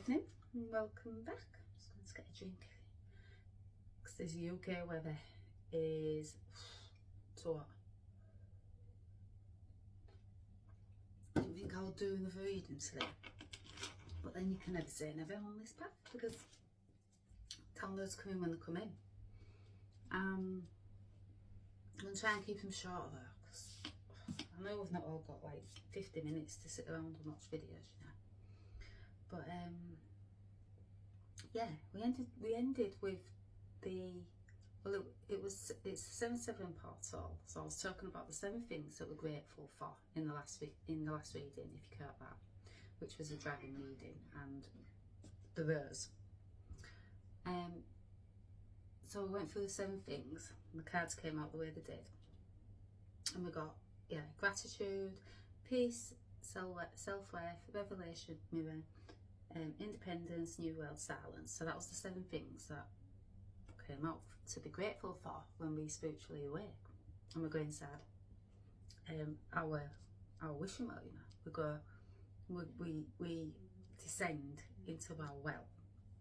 evening and welcome back. I'm just going to get a drink because this UK weather is so hot. I didn't think I would do enough reading today, but then you can never say never on this path because downloads come in when they come in. I'm going to try and keep them short though, because I know we've not all got like 50 minutes to sit around and watch videos, you know. But yeah, we ended with the, well, it's 7-7 parts all. So I was talking about the 7 things that we're grateful for in the last reading, if you count that, which was a dragon reading and the rose. So we went through the 7 things. And the cards came out the way they did, and we got gratitude, peace, self-worth, revelation, mirror, independence, new world, silence. So that was the 7 things that came out to be grateful for when we spiritually awake. And we go inside our wishing well, you know. We descend into our well,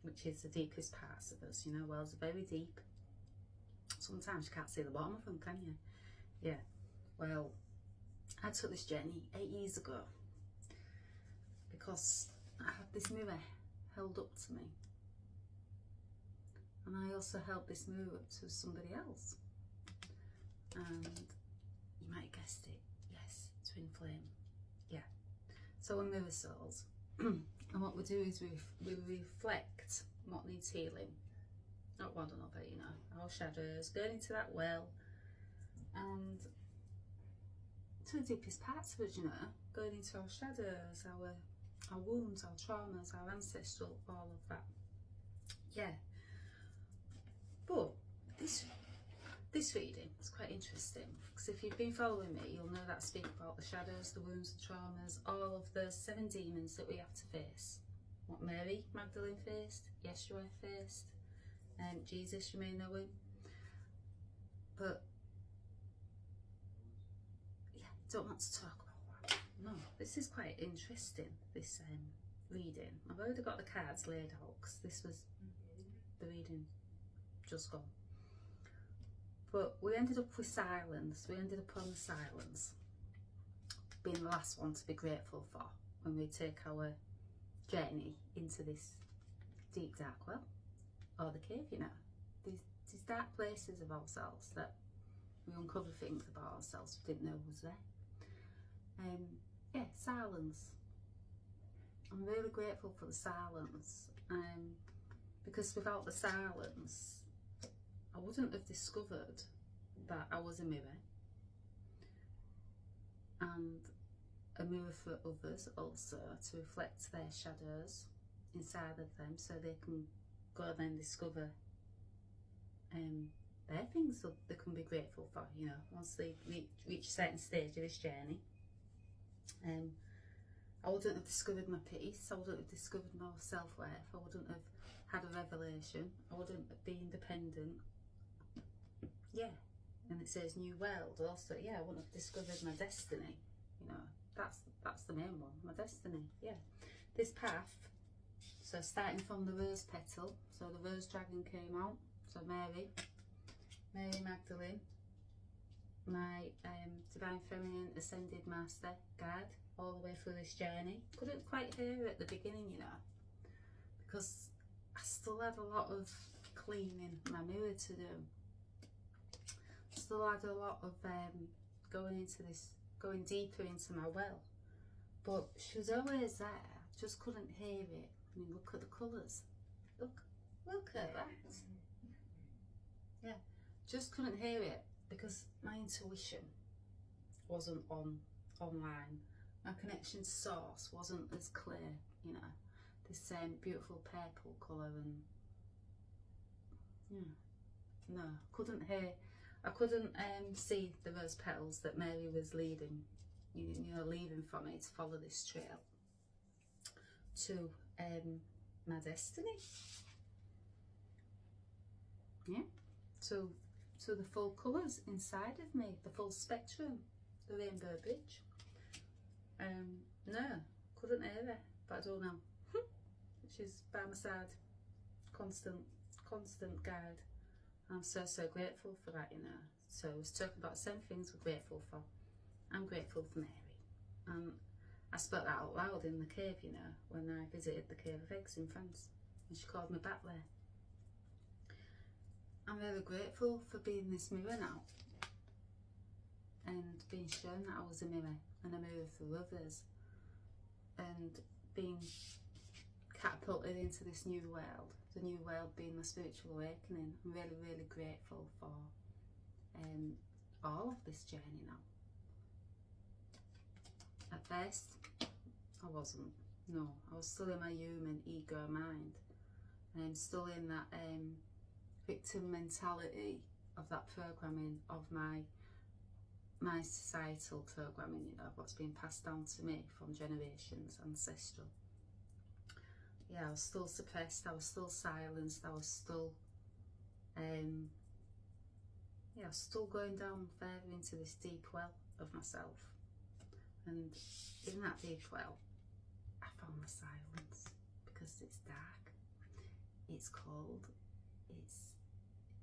which is the deepest parts of us, you know. Wells are very deep. Sometimes you can't see the bottom of them, can you? Yeah. Well, I took this journey 8 years ago because I had this mirror held up to me, and I also held this mirror up to somebody else, and you might have guessed it, yes, twin flame. Yeah. So we're mirror souls, and what we do is we reflect what needs healing, not one another, you know, our shadows, going into that well, and to the deepest parts of us, you know, going into our shadows, our wounds, our traumas, our ancestral, all of that. Yeah. But this reading is quite interesting, because if you've been following me, you'll know that I speak about the shadows, the wounds, the traumas, all of the 7 demons that we have to face. What Mary Magdalene faced, Yeshua faced, and Jesus, you may know him. But yeah, don't want to talk about that. No, this is quite interesting, this reading. I've already got the cards laid out because this was the reading just gone. But we ended up with silence. We ended up on the silence being the last one to be grateful for when we take our journey into this deep dark well, or the cave, you know. These dark places of ourselves that we uncover things about ourselves we didn't know was there. Yeah, silence. I'm really grateful for the silence, because without the silence I wouldn't have discovered that I was a mirror, and a mirror for others also, to reflect their shadows inside of them so they can go and then discover their things that they can be grateful for, you know, once they reach a certain stage of this journey. I wouldn't have discovered my peace, I wouldn't have discovered my self-worth, I wouldn't have had a revelation, I wouldn't be independent. Yeah, and it says new world also. Yeah, I wouldn't have discovered my destiny, you know. That's the main one, my destiny. Yeah, this path, so starting from the rose petal, so the rose dragon came out, so Mary Magdalene, my divine feminine ascended master guide, all the way through this journey. Couldn't quite hear her at the beginning, you know, because I still had a lot of cleaning my mirror to do. Still had a lot of going deeper into my well, but she was always there, just couldn't hear it. I mean, look at the colours, look at that. Yeah, just couldn't hear it because my intuition wasn't online. My connection to source wasn't as clear, you know, this beautiful purple colour, and yeah, no, couldn't hear. I couldn't see the rose petals that Mary was leading, you know, leaving for me to follow this trail to my destiny. Yeah, to the full colours inside of me, the full spectrum, the rainbow bridge. No, couldn't hear her, but I don't know. She's by my side, constant guide. I'm so grateful for that, you know. So I was talking about the same things we're grateful for. I'm grateful for Mary. And I spoke that out loud in the cave, you know, when I visited the Cave of Eggs in France. And she called me back there. I'm really grateful for being this mirror now. And being shown that I was a mirror, and a mirror for others. And being catapulted into this new world. The new world being my spiritual awakening. I'm really grateful for all of this journey now. At first, I wasn't. No, I was still in my human ego mind. And I'm still in that victim mentality of that programming of my societal programming, you know, what's been passed down to me from generations, ancestral. Yeah, I was still suppressed, I was still silenced, I was still I was still going down further into this deep well of myself. And in that deep well, I found my silence, because it's dark, it's cold,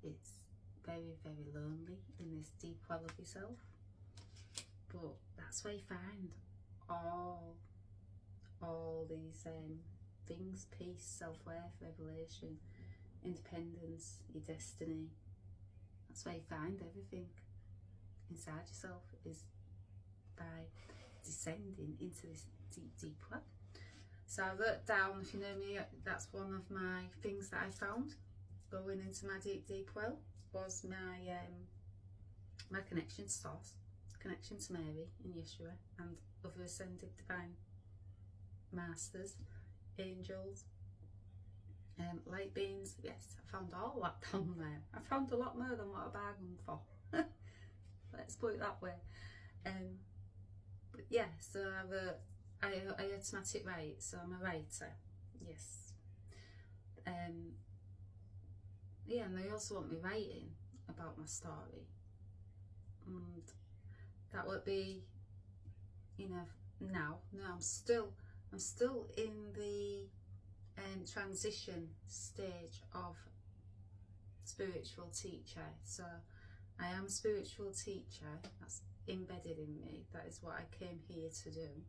it's very lonely in this deep well of yourself. But that's where you find all these things: peace, self-worth, revelation, independence, your destiny. That's where you find everything inside yourself, is by descending into this deep well. So I wrote down, if you know me, that's one of my things that I found going into my deep well, was my connection to Source, connection to Mary and Yeshua and other ascended divine masters, angels, light beings. Yes, I found all that down there. I found a lot more than what I bargained for. Let's put it that way. But yeah, so I automatic write, so I'm a writer. Yes. Yeah, and they also want me writing about my story, and that would be, you know, now. No, I'm still in the transition stage of spiritual teacher. So I am a spiritual teacher. That's embedded in me. That is what I came here to do.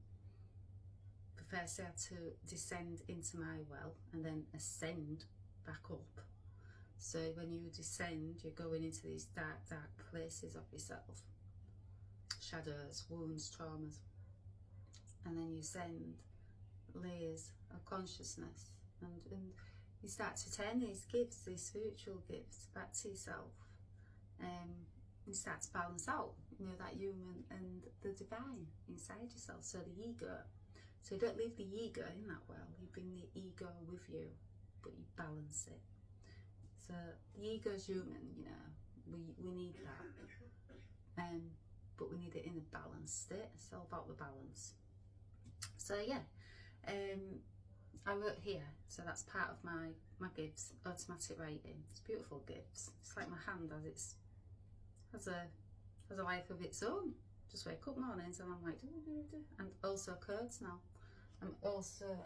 But first I had to descend into my well and then ascend back up. So when you descend, you're going into these dark places of yourself, shadows, wounds, traumas, and then you send layers of consciousness, and you start to turn these gifts, these spiritual gifts, back to yourself, and you start to balance out, you know, that human and the divine inside yourself. So the ego, so you don't leave the ego in that well, you bring the ego with you, but you balance it. So the ego is human, you know, we need that, but we need it in a balanced state. It's all about the balance. So yeah, I wrote here, so that's part of my gifts, automatic writing. It's beautiful gifts. It's like my hand has a life of its own. Just wake up mornings and I'm like, and also codes now. I'm also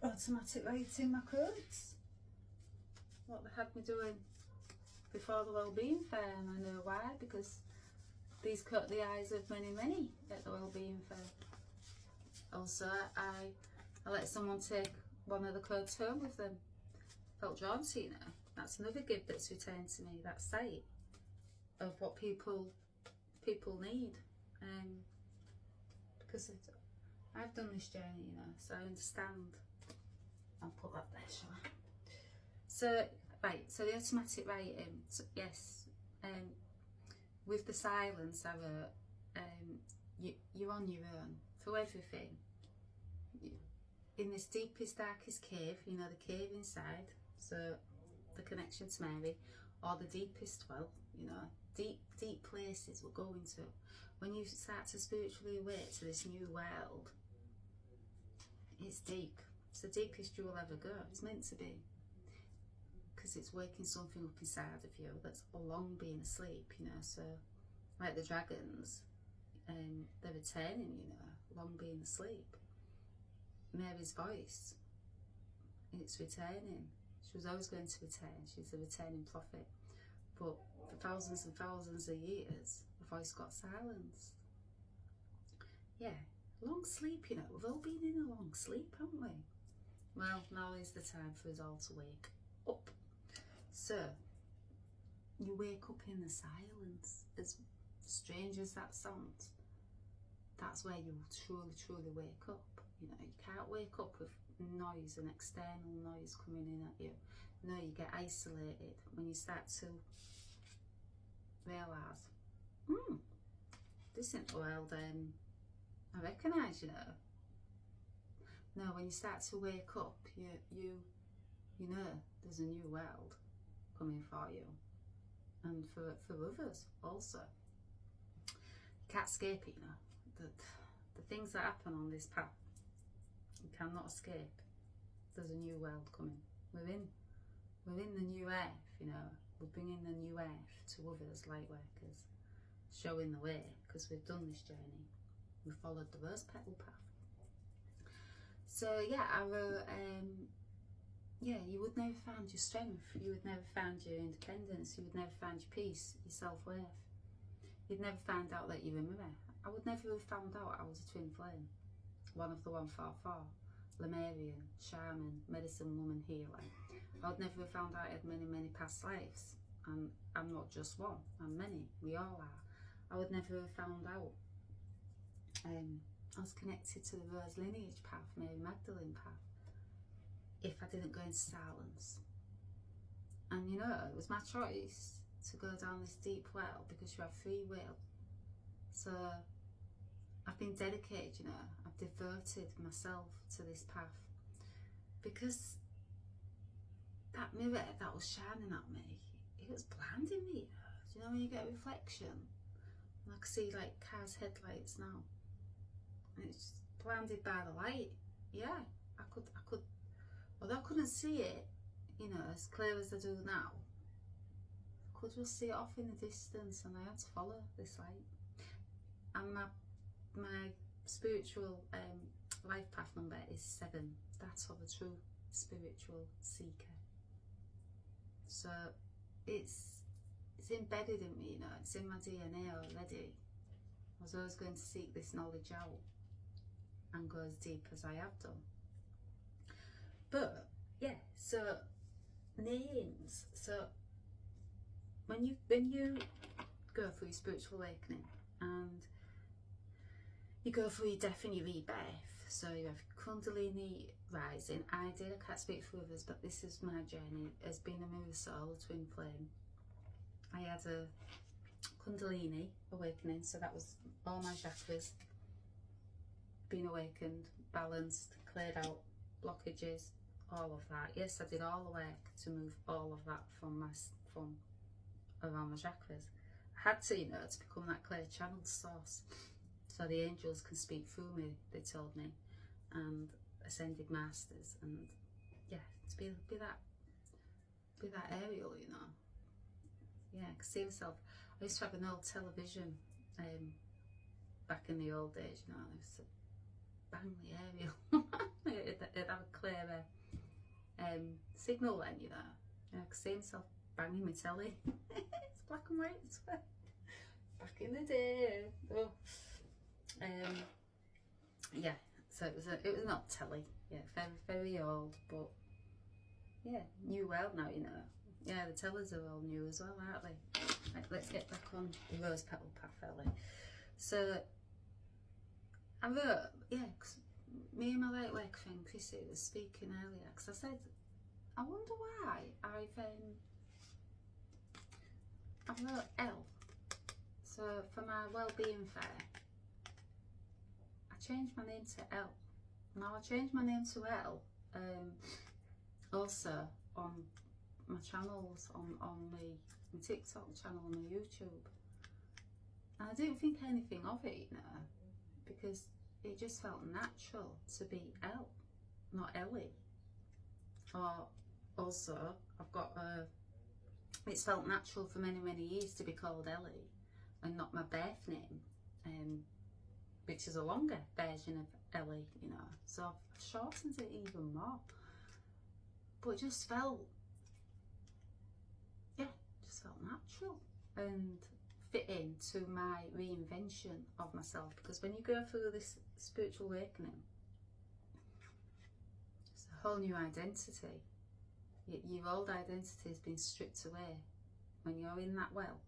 automatic writing my codes. What they had me doing before the Wellbeing Fair, and I know why, because these caught the eyes of many at the Wellbeing Fair. Also, I let someone take one of the codes home with them. Felt drawn to, you know. That's another gift that's returned to me, that sight of what people need. Because I've done this journey, you know, so I understand. I'll put that there, shall I? So, right, so the automatic writing, so yes, with the silence I wrote, you're on your own for everything. In this deepest, darkest cave, you know, the cave inside, so the connection to Mary, or the deepest well, you know, deep places we're going to. When you start to spiritually awake to this new world, it's deep. It's the deepest you will ever go. It's meant to be. Because it's waking something up inside of you that's long been asleep, you know. So, like the dragons, they're returning, you know, long being asleep. Mary's voice, it's returning. She was always going to return. She's a returning prophet. But for thousands and thousands of years, the voice got silenced. Yeah, long sleep, you know. We've all been in a long sleep, haven't we? Well, now is the time for us all to wake up. So, you wake up in the silence. As strange as that sounds, that's where you truly, truly wake up. You know, you can't wake up with noise and external noise coming in at you. No, you get isolated when you start to realise, this isn't the world I recognise, you know. No, when you start to wake up, you know there's a new world coming for you, and for others also. You can't escape it, you know. The things that happen on this path, you cannot escape. There's a new world coming. We're in the new earth, you know. We're bringing the new earth to others, light workers, showing the way, because we've done this journey. We followed the rose petal path. So yeah, I wrote, you would never find your strength, you would never find your independence, you would never find your peace, your self-worth. You'd never find out that you're a mirror. I would never have found out I was a twin flame, one of the 144, Lemurian, shaman, medicine woman, healer. I would never have found out I had many, many past lives, and I'm not just one, I'm many, we all are. I would never have found out I was connected to the Rose lineage path, Mary Magdalene path, if I didn't go into silence. And you know, it was my choice to go down this deep well, because you have free will. So I've been dedicated, you know, I've devoted myself to this path, because that mirror that was shining at me, it was blinding me, you know. Do you know when you get a reflection? And I can see like cars' headlights now. And it's blinded by the light. Yeah, I could, although I couldn't see it, you know, as clear as I do now, I could just see it off in the distance, and I had to follow this light. And my spiritual life path number is 7. That's of a true spiritual seeker. So it's embedded in me, you know, it's in my DNA already. I was always going to seek this knowledge out and go as deep as I have done. But yeah, so names. So when you go through your spiritual awakening and you go through your death and your rebirth, so you have Kundalini rising. I can't speak for others, but this is my journey as being a mirror soul, a twin flame. I had a Kundalini awakening, so that was all my chakras being awakened, balanced, cleared out blockages, all of that. Yes, I did all the work to move all of that from around my chakras. I had to, you know, to become that clear channeled source, so the angels can speak through me, they told me, and ascended masters, and yeah, to be that aerial, you know. Yeah, I could see myself. I used to have an old television back in the old days, you know, I used to bang the aerial. It'd have a clearer signal then, you know. Yeah, I could see myself banging my telly. It's black and white, it's back in the day. Oh. Yeah, so it was not telly. Yeah, very, very old, but yeah, new world now, you know. Yeah, the tellers are all new as well, aren't they? Right, let's get back on the rose petal path, Ellie. So I wrote, yeah, cause me and my light work friend Chrissy was speaking earlier, because I said, I wonder why I wrote L. So for my well-being fair, I changed my name to L. Now I changed my name to L also on my channels, on my TikTok channel, on my YouTube. And I didn't think anything of it, you know, because it just felt natural to be Elle, not Ellie. Or also, I've got it's felt natural for many, many years to be called Ellie and not my birth name, which is a longer version of Ellie, you know, so I've shortened it even more, but it just felt, yeah, just felt natural and fit into my reinvention of myself. Because when you go through this spiritual awakening, it's a whole new identity. Your old identity has been stripped away when you're in that well.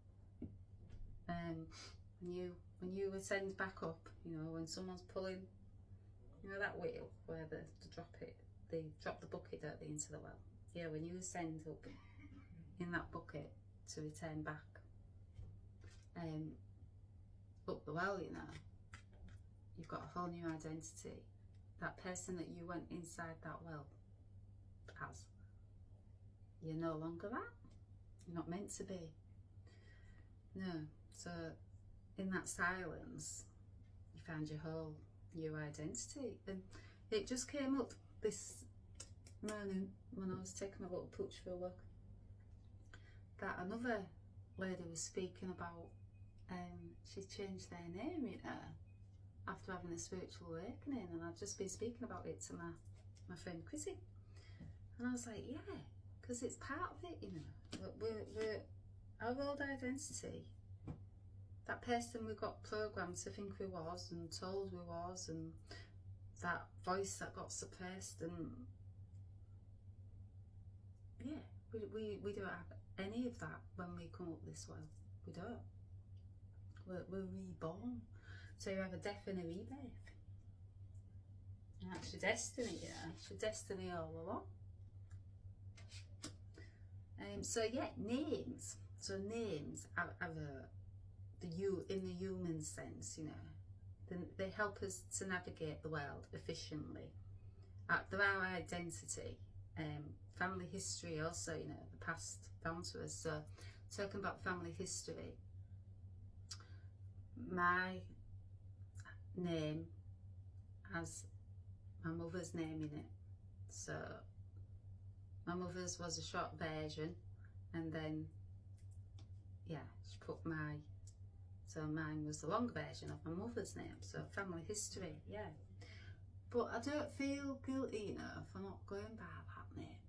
When you ascend back up, you know, when someone's pulling, you know, that wheel where they drop the bucket, don't they, into the well. Yeah, when you ascend up in that bucket to return back up the well, you know, you've got a whole new identity. That person that you went inside that well as, you're no longer that. You're not meant to be. No. So in that silence, you found your whole new identity. And it just came up this morning when I was taking my little pooch for a walk, that another lady was speaking about she's changed their name, you know, after having a spiritual awakening. And I've just been speaking about it to my friend Chrissy, and I was like, yeah, because it's part of it, you know. We're our old identity, that person we got programmed to think we was and told we was, and that voice that got suppressed, and yeah, we don't have any of that when we come up this way. We don't. We're reborn. So you have a death and a rebirth. And that's your destiny, yeah. It's your destiny all along. So yeah, names. So names have in the human sense, you know, they help us to navigate the world efficiently. They're our identity. Family history also, you know, the past down to us. So talking about family history, my name has my mother's name in it. So my mother's was a short version, and then yeah, she put so mine was the long version of my mother's name. So family history, yeah. But I don't feel guilty, you know, for not going by that name,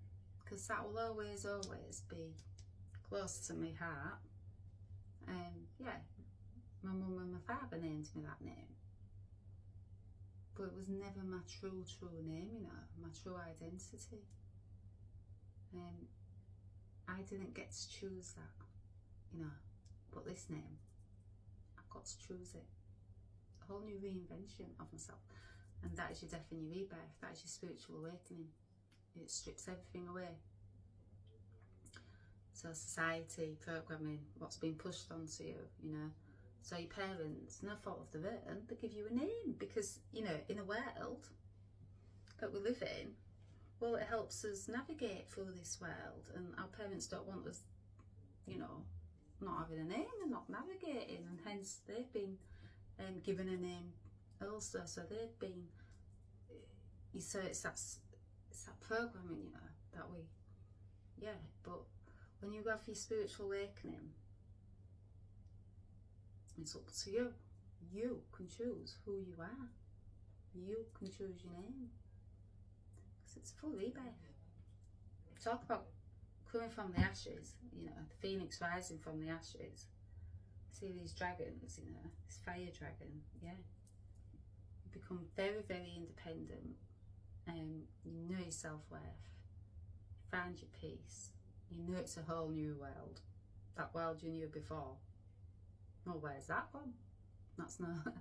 because that will always be close to my heart. Yeah, my mum and my father named me that name, but it was never my true name, you know, my true identity. I didn't get to choose that, you know, but this name, I've got to choose it. A whole new reinvention of myself. And that is your death and your rebirth. That is your spiritual awakening. It strips everything away. So society, programming, what's been pushed onto you, you know. So your parents, no fault of their own, they give you a name because, you know, in a world that we live in, well, it helps us navigate through this world, and our parents don't want us, you know, not having a name and not navigating, and hence they've been given a name also. So they've been, so it's that programming, you know, that we, yeah. But when you have your spiritual awakening, it's up to you. You can choose who you are. You can choose your name. Because it's full rebirth. Talk about coming from the ashes, you know, the phoenix rising from the ashes. See these dragons, you know, this fire dragon, yeah. You become very, very independent. You know your self-worth. You find your peace. You know it's a whole new world. That world you knew before. Well, where's that gone? That's not,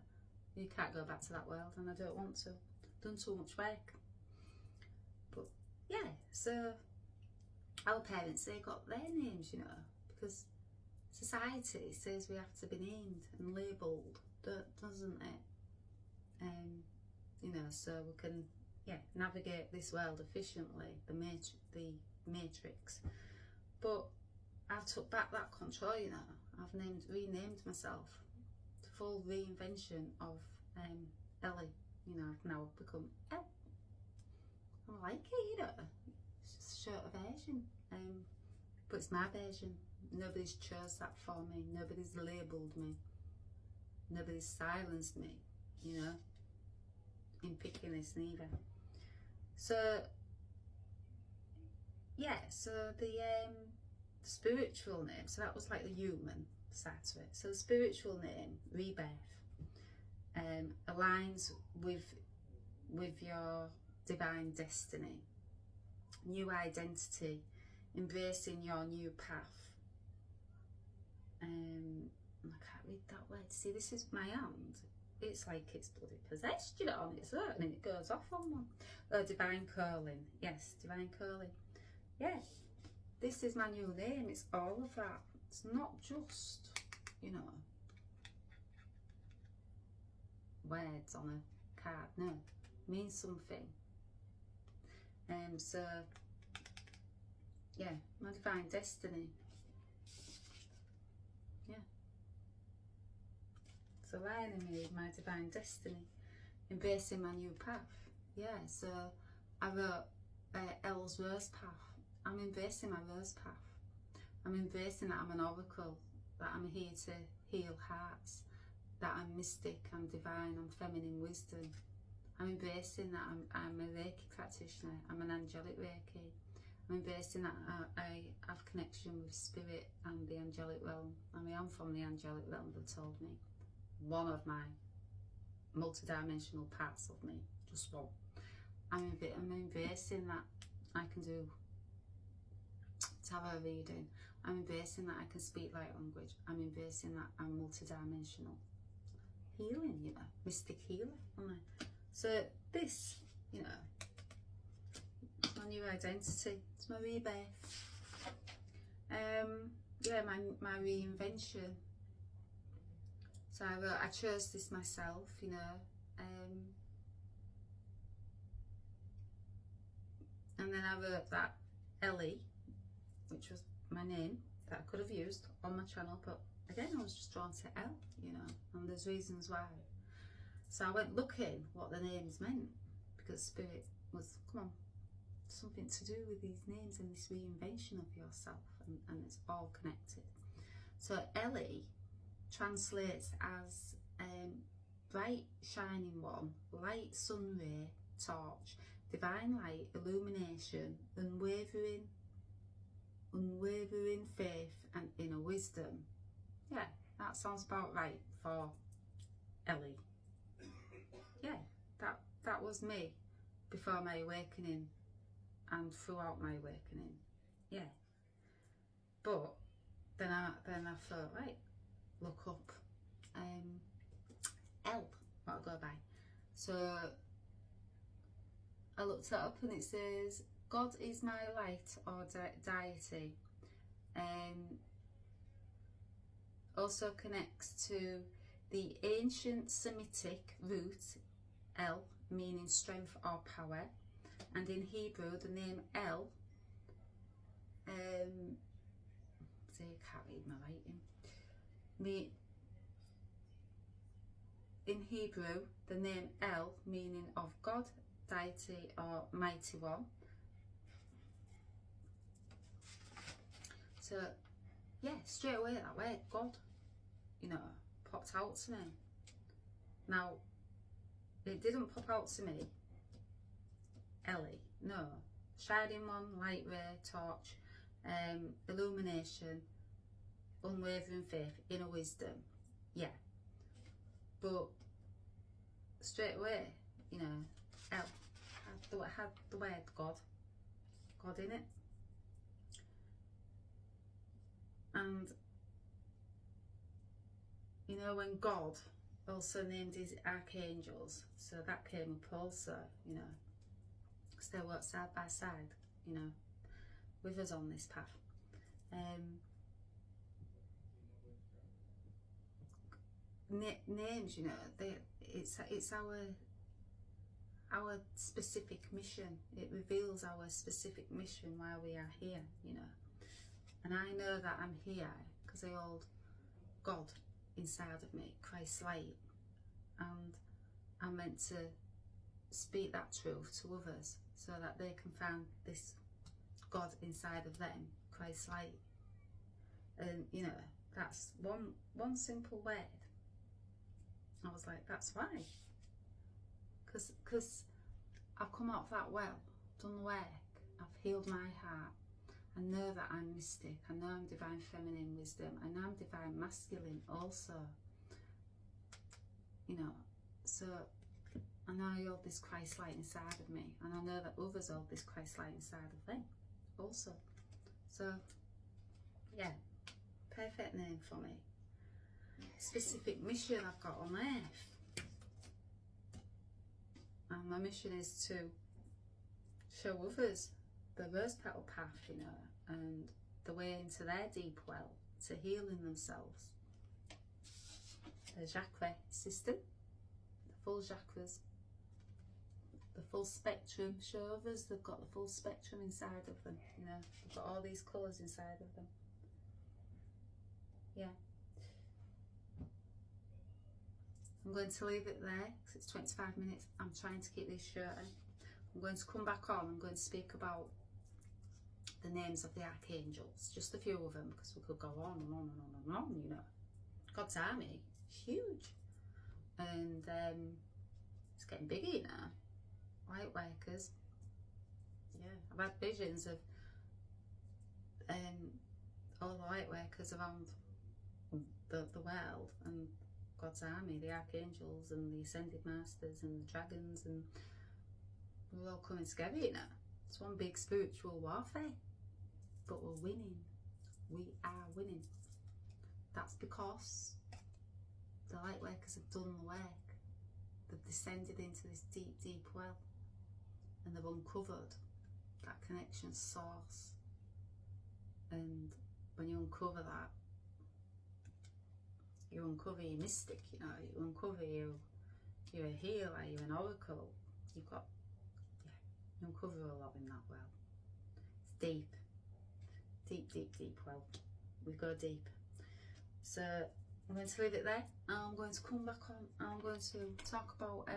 you can't go back to that world, and I don't want to. I've done so much work. But yeah, so our parents, they got their names, you know, because society says we have to be named and labelled, doesn't it? You know, so we can, yeah, navigate this world efficiently, the matrix. But I've took back that control, you know. I've renamed myself. The full reinvention of Ellie. You know, I've now become Elle. I like it, you know. It's just a shorter version. But it's my version. Nobody's chose that for me. Nobody's labelled me. Nobody's silenced me, you know. in picking this neither. So yeah, so the spiritual name, so that was like the human side to it. So the spiritual name, rebirth, aligns with your divine destiny, new identity, embracing your new path. I can't read that word. See, this is my hand. It's like it's bloody possessed, you know, on its own, and it goes off on one. Oh, divine calling. Yes, divine calling. Yeah, this is my new name. It's all of that. It's not just, you know, words on a card. No, it means something. So yeah, my divine destiny. Yeah. So aligning me with my divine destiny, embracing my new path. Yeah. So I wrote Ells rose path. I'm embracing my rose path. I'm embracing that I'm an oracle, that I'm here to heal hearts, that I'm mystic, I'm divine, I'm feminine wisdom. I'm embracing that I'm a Reiki practitioner, I'm an angelic Reiki. I'm embracing that I have connection with spirit and the angelic realm. I mean, I'm from the angelic realm, they've told me. One of my multidimensional parts of me, just one. I'm embracing that I can do tarot reading. I'm embracing that I can speak light language. I'm embracing that I'm multidimensional. Healing, you know, mystic healer, aren't I? So this, you know, it's my new identity. It's my rebirth. Yeah, my reinvention. So I chose this myself, you know. And then I wrote that Ellie, which was my name that I could have used on my channel, but again I was just drawn to L, you know, and there's reasons why. So I went looking what the names meant, because spirit was, come on, something to do with these names and this reinvention of yourself, and it's all connected. So Ellie translates as bright shining one, light sun ray, torch, divine light, illumination, unwavering faith and inner wisdom. Yeah, that sounds about right for Ellie. Yeah, that was me before my awakening and throughout my awakening. Yeah, but then I thought, right, look up L, what I'll go by. So I looked it up and it says God is my light or deity. Also connects to the ancient Semitic root El, meaning strength or power, and in Hebrew the name El, see, I can't read my writing. In Hebrew the name El, meaning of God, deity or mighty one. So yeah, straight away that word God, you know, popped out to me. Now it didn't pop out to me Ellie, no. Shining one, light ray, torch, illumination, unwavering faith, inner wisdom. Yeah, but straight away, you know, El had the word God in it. And you know, when God also named his archangels, so that came up also, you know, because they work side by side, you know, with us on this path. Names, you know, it's our specific mission. It reveals our specific mission while we are here, you know. And I know that I'm here because I hold God inside of me, Christ's light, and I'm meant to speak that truth to others so that they can find this God inside of them, Christ's light. And you know, that's one simple word. I was like, that's why, because I've come out of that well, done the work, I've healed my heart. I know that I'm mystic, I know I'm divine feminine wisdom, and I'm divine masculine also. You know, so I know I hold this Christ light inside of me, and I know that others hold this Christ light inside of them also. So yeah, perfect name for me. Specific mission I've got on earth, and my mission is to show others the rose petal path, you know, and the way into their deep well, to healing themselves. The chakra system, the full chakras, the full spectrum. Show others they've got the full spectrum inside of them, you know, they've got all these colours inside of them. Yeah. I'm going to leave it there because it's 25 minutes. I'm trying to keep this short. I'm going to come back on. I'm going to speak about the names of the archangels, just a few of them, because we could go on and on and on and on, you know. God's army, huge. And it's getting bigger now. Light workers. Yeah, I've had visions of all the light workers around the world, and God's army, the archangels and the ascended masters and the dragons, and we're all coming together, you know. It's one big spiritual warfare, but we're winning. We are winning. That's because the light workers have done the work. They've descended into this deep, deep well, and they've uncovered that connection source. And when you uncover that, you uncover your mystic, you know, you uncover you're a healer, you're an oracle. You've got, yeah, you uncover a lot in that well. It's deep, deep, deep, deep well. We go deep. So I'm going to leave it there. I'm going to come back on. I'm going to talk about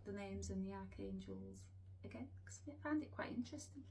the names and the archangels again, because I find it quite interesting.